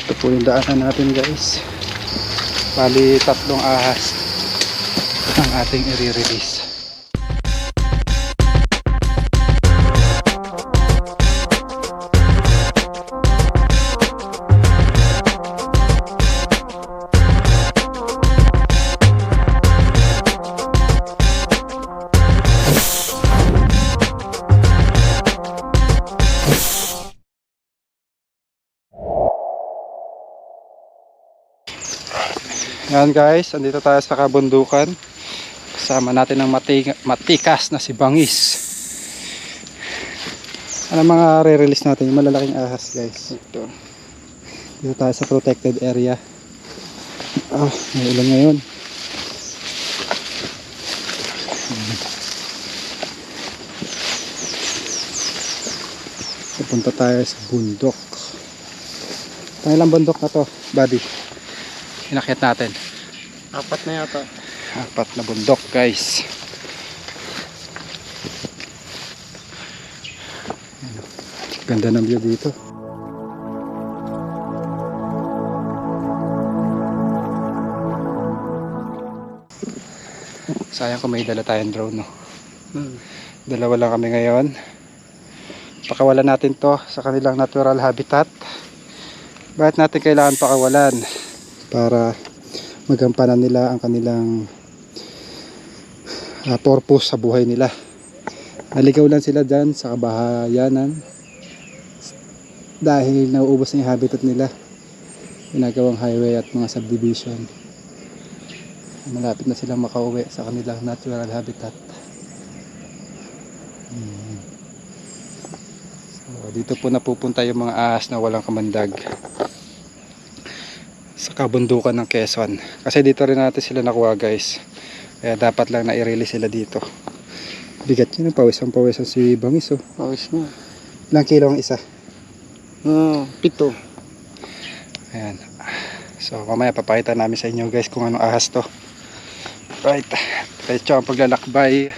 Ito po yung daanan natin guys. Bali tatlong ahas ang ating i-release. Yan guys, andito tayo sa kabundukan. Kasama natin ang matikas na si Bangis. Ano mga re-release natin? Yung malalaking ahas guys. Ito. Dito tayo sa protected area. May ulan ngayon. Pupunta tayo sa bundok. Ilang bundok na to, buddy? Inakyat natin. 4 na yata. 4 na bundok guys. Ganda ng view dito. Sayang kung may dala tayong drone, no? Dalawa lang kami ngayon. Pakawalan natin to sa kanilang natural habitat. Bakit natin kailangan pakawalan? Para magampanan nila ang kanilang purpose sa buhay nila. Naligaw lang sila dyan sa kabahayanan dahil nauubos na yung habitat nila. Ginagawang highway at mga subdivision. Malapit na silang makauwi sa kanilang natural habitat. So, dito po napupunta yung mga ahas na walang kamandag sa kabundukan ng Quezon. Kasi dito rin natin sila nakuha guys. Kaya dapat lang na i-release sila dito. Bigat yun, pawisan si Bangis, oh. Pawis na. Ilang kilo ang isa? 7. Ayan. So mamaya papakita namin sa inyo guys kung anong ahas to. Right. Diretso ang paglalakbay.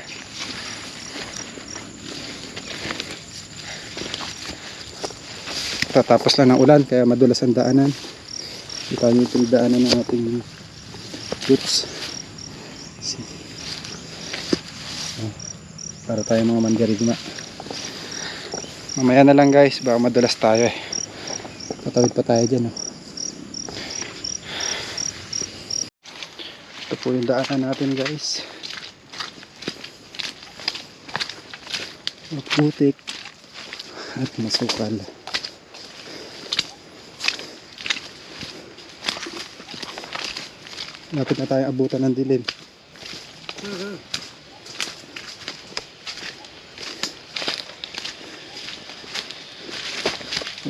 Tatapos lang ng ulan kaya madulas ang daanan. Kita nyo itong daanan ng ating boots. Para tayo mga mandirigma. Mamaya na lang guys, baka madulas tayo eh. Patawid pa tayo dyan, oh. Ito po yung daanan natin guys. Maputik at masukal. Lapit na tayo abutan ng dilim.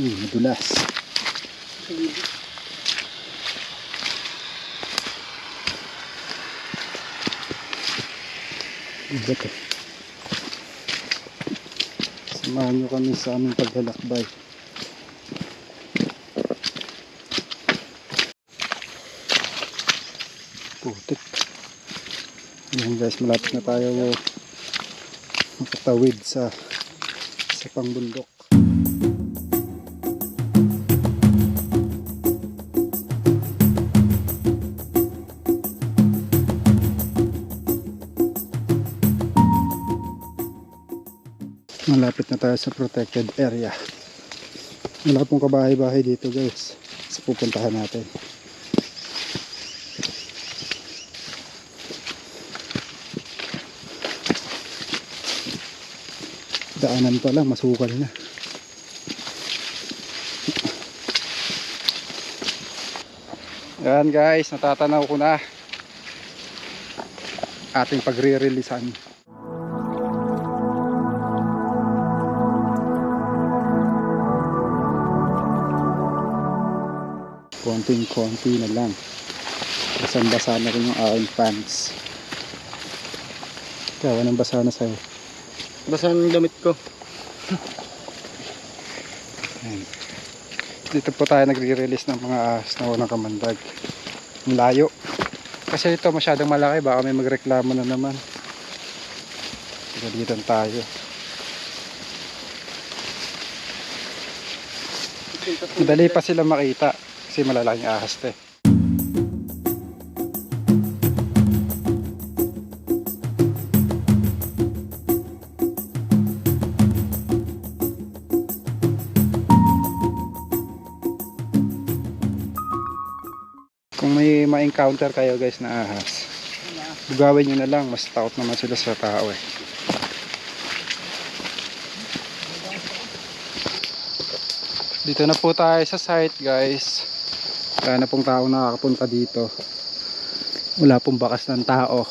Madulas. Ito. Samahan nyo kami sa aming paglalakbay. Putik. Ayan guys, malapit na tayo makatawid sa pangbundok. Malapit na tayo sa protected area. Wala pong kabahay-bahay dito guys sa pupuntahan natin. Daanan pa lang, masukal na. Yan guys, natatanaw ko na ating pagre-releasean. Konting-konti na lang. Basang-basa na rin yung aking pants. Kaya anong basa na sa'yo? Basa ng damit ko. Dito po tayo nagre-release ng mga ahas na walang kamandag. Ang layo. Kasi ito masyadong malaki, baka may magreklamo na naman. Galitan tayo. Madali pa sila makita. Kasi malalaking ahas to eh. Kung may ma-encounter kayo guys na ahas, bugawin nyo na lang, mas takot naman sila sa tao eh. Dito na po tayo sa site guys. Wala na pong tao nakakapunta dito. Wala pong bakas ng tao.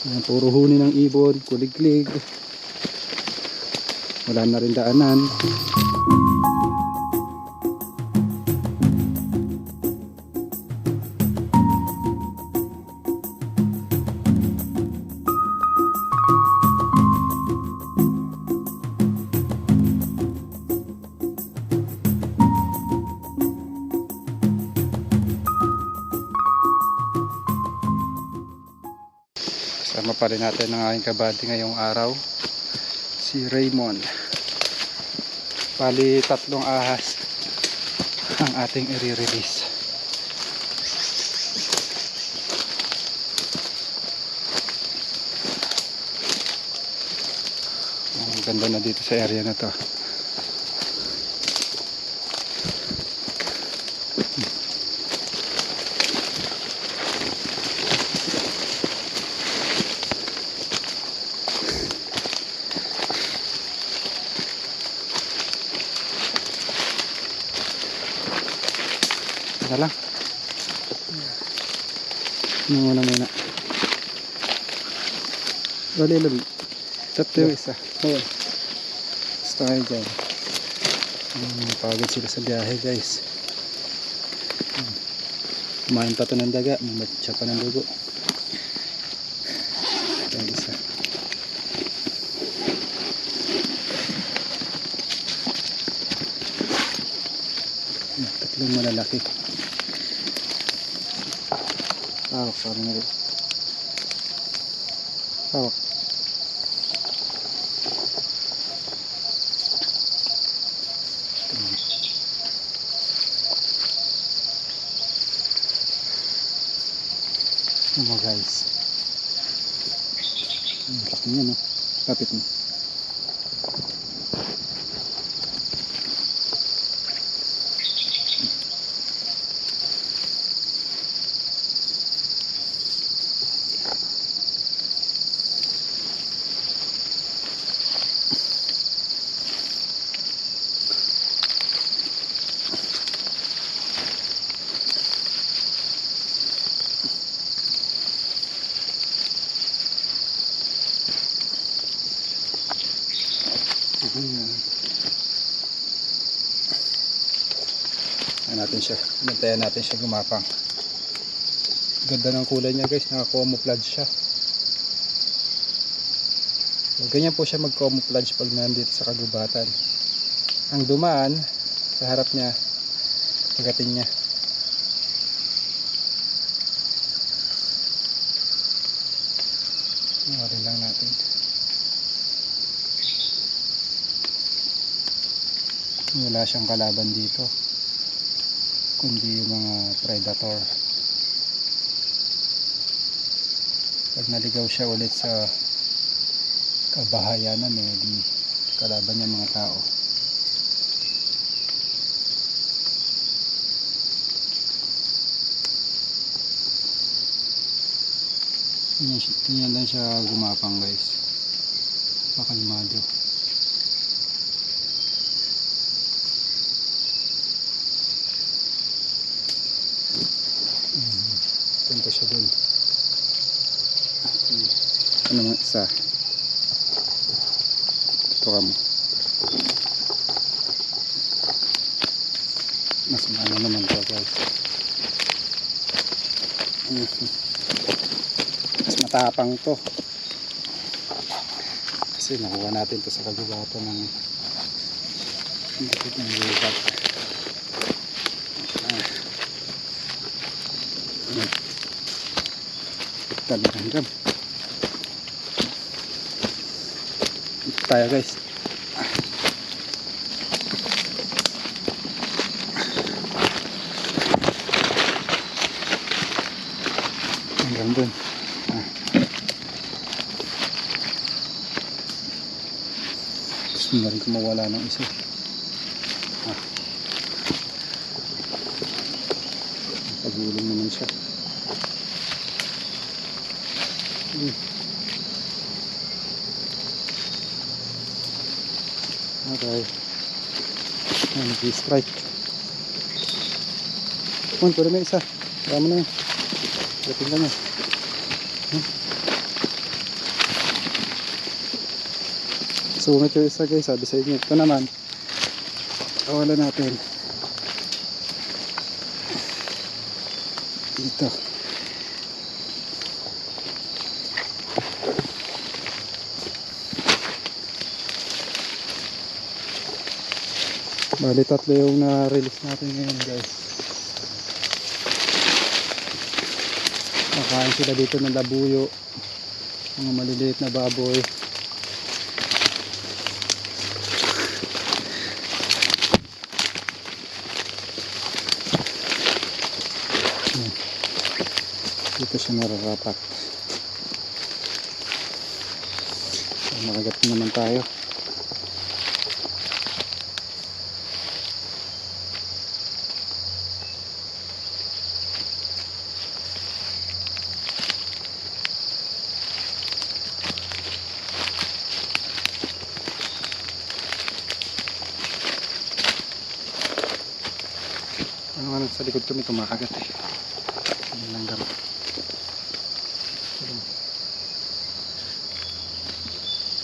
Ayan, puro huni ng ibon, kuliglig. Wala na rin daanan. Kasama pa rin natin ang aking kabady ngayong araw, si Raymond. Bali 3 ahas ang ating i-release. Ang ganda na dito sa area na to. Teka lang. Muna. Lali. Tatlo yung isa. Oo. Basta kayo dyan. Pagod sila sa biyahe guys. Kumain pa ito ng daga. Mamatsa pa ng dugo. Ito yung isa. Tatlong malalaki. Hawak, parang rin. Hawak. Ano guys. Laki niya no. Kapit mo. Bantayan natin siya gumapang. Ganda ng kulay niya guys, naka-camouflage siya. So, ganyan po siya mag-camouflage pag nandito sa kagubatan. Ang dumaan sa harap niya, pagating niya. Nawarin lang natin. Wala siyang kalaban dito, kundi yung mga predator. Pag naligaw siya ulit sa kabahayanan di kalaban niya mga tao. Tingnan lang siya gumapang guys. Pakalmado. Punta siya dun. Ano mga isa? Ito ka mo. Mas maano naman to guys. Mas matapang to. Kasi nakuha natin to sa kagubatan ng dikit ng lubat. Talagang ito tayo guys. dun. Ah. Gusto na rin kumawala ng isa. Ah. Pag-uulong naman siya. Okay. Nag-strike. Pwede may isa. Tama na yun. Dating ka na. Sumit yung isa guys. Sabi sa inyo. Ito naman. Kawalan natin. Dito. Bali tatlo yung na-release natin ngayon guys. Nakain sila dito ng labuyo, mga maliliit na baboy. Dito siya nararapat. So, nakagat naman tayo. Ano sa likod kami kumakagat eh. Ano lang garo.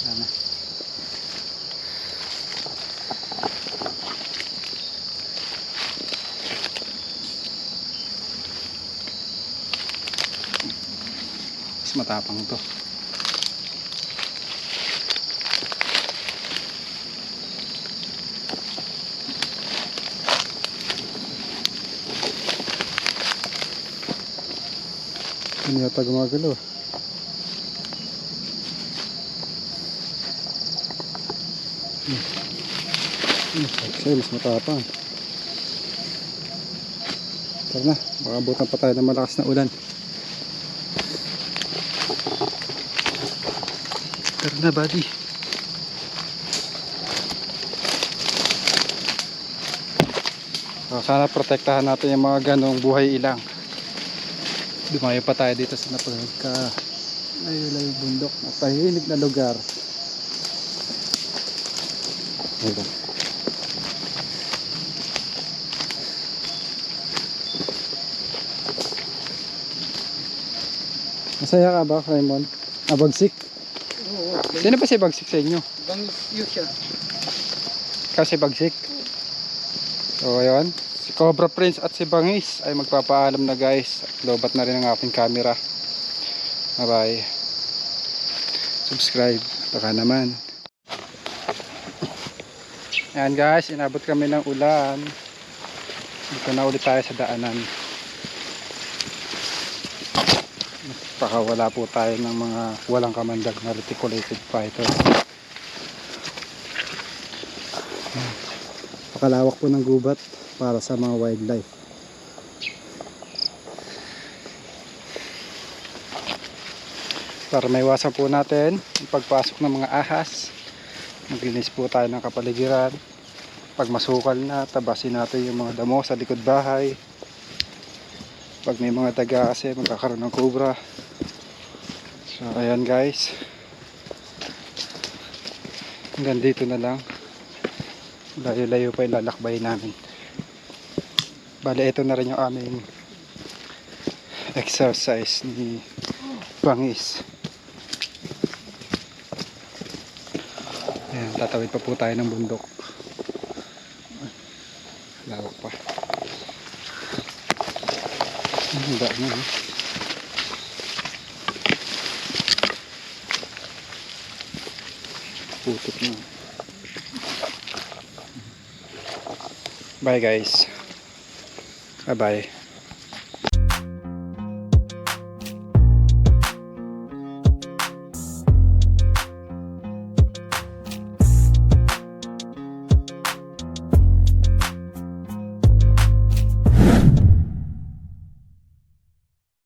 Sana. Mas matapang to. Hindi yata gumagalaw. Kasi mas matapang. Tara na, makabutan pa tayo ng malakas na ulan. Tara na buddy. Sana protektahan natin yung mga ganong buhay ilang. Dumayo pa tayo dito sa napagka layo-layo bundok na tahimik na lugar. Ayun. Masaya ka ba, Raymond? Bagsik? Oo. Sino ba si Bagsik sa inyo? Bangis yun siya. Kasi Bagsik? So ayun, si Cobra Prince at si Bangis ay magpapaalam na guys. Lobat na rin ang aking camera. Bye bye. Subscribe, baka naman. Ayan guys, inabot kami ng ulan. Dito na ulit tayo sa daanan. Baka wala po tayo ng mga walang kamandag na reticulated python. Pakalawak po ng gubat para sa mga wildlife. Para maiwasan po natin ang pagpasok ng mga ahas, maglinis po tayo ng kapaligiran. Pag masukal na, tabasin natin yung mga damo sa likod bahay. Pag may mga daga kasi magkakaroon ng cobra. So ayan guys, hanggang dito na lang. Layo-layo pa yung lalakbay namin. Bale, ito na rin yung aming exercise ni Bangis. Ayan, tatawid pa po tayo ng bundok. Lawak pa. Ang daan na, ha? Putik na. Bye guys. Bye bye.